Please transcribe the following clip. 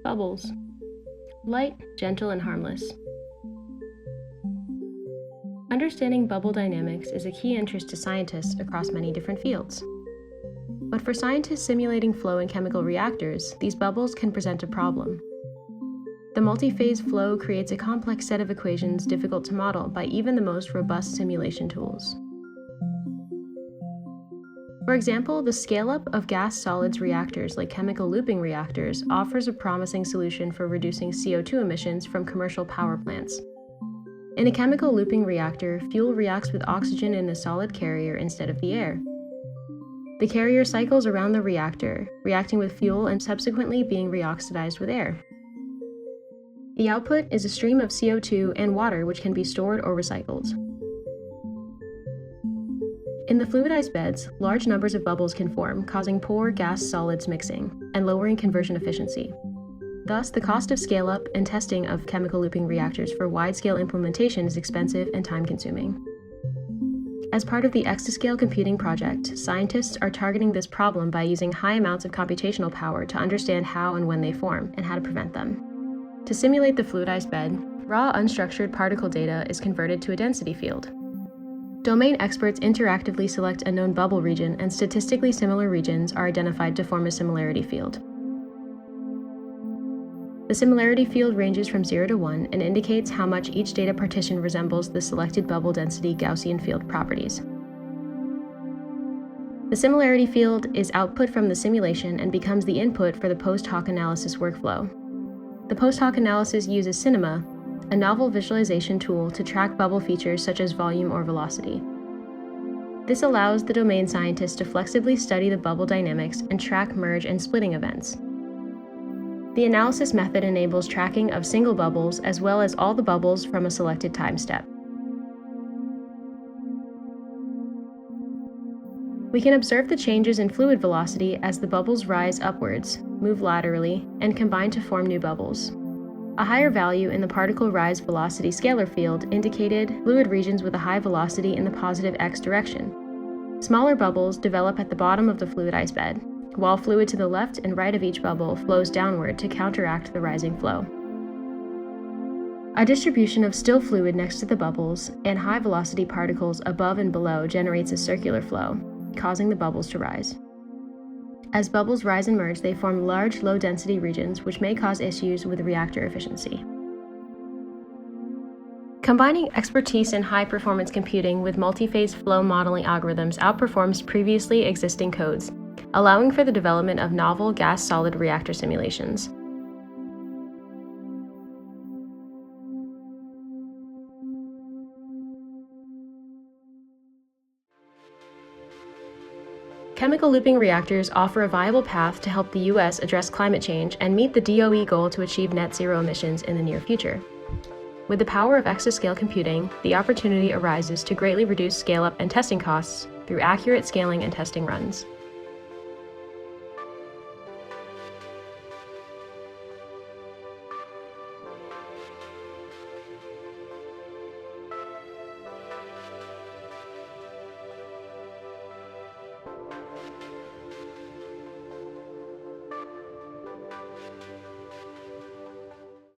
Bubbles. Light, gentle, and harmless. Understanding bubble dynamics is a key interest to scientists across many different fields. But for scientists simulating flow in chemical reactors, these bubbles can present a problem. The multiphase flow creates a complex set of equations difficult to model by even the most robust simulation tools. For example, the scale-up of gas-solids reactors like chemical looping reactors offers a promising solution for reducing CO2 emissions from commercial power plants. In a chemical looping reactor, fuel reacts with oxygen in a solid carrier instead of the air. The carrier cycles around the reactor, reacting with fuel and subsequently being reoxidized with air. The output is a stream of CO2 and water which can be stored or recycled. In the fluidized beds, large numbers of bubbles can form, causing poor gas-solids mixing and lowering conversion efficiency. Thus, the cost of scale-up and testing of chemical looping reactors for wide-scale implementation is expensive and time-consuming. As part of the Exascale computing project, scientists are targeting this problem by using high amounts of computational power to understand how and when they form, and how to prevent them. To simulate the fluidized bed, raw unstructured particle data is converted to a density field. Domain experts interactively select a known bubble region, and statistically similar regions are identified to form a similarity field. The similarity field ranges from 0 to 1 and indicates how much each data partition resembles the selected bubble density Gaussian field properties. The similarity field is output from the simulation and becomes the input for the post hoc analysis workflow. The post hoc analysis uses Cinema, a novel visualization tool to track bubble features such as volume or velocity. This allows the domain scientists to flexibly study the bubble dynamics and track merge and splitting events. The analysis method enables tracking of single bubbles as well as all the bubbles from a selected time step. We can observe the changes in fluid velocity as the bubbles rise upwards, move laterally, and combine to form new bubbles. A higher value in the particle rise velocity scalar field indicated fluid regions with a high velocity in the positive x direction. Smaller bubbles develop at the bottom of the fluidized bed, while fluid to the left and right of each bubble flows downward to counteract the rising flow. A distribution of still fluid next to the bubbles and high velocity particles above and below generates a circular flow, causing the bubbles to rise. As bubbles rise and merge, they form large, low-density regions, which may cause issues with reactor efficiency. Combining expertise in high-performance computing with multiphase flow modeling algorithms outperforms previously existing codes, allowing for the development of novel gas-solid reactor simulations. Chemical looping reactors offer a viable path to help the U.S. address climate change and meet the DOE goal to achieve net zero emissions in the near future. With the power of exascale computing, the opportunity arises to greatly reduce scale-up and testing costs through accurate scaling and testing runs.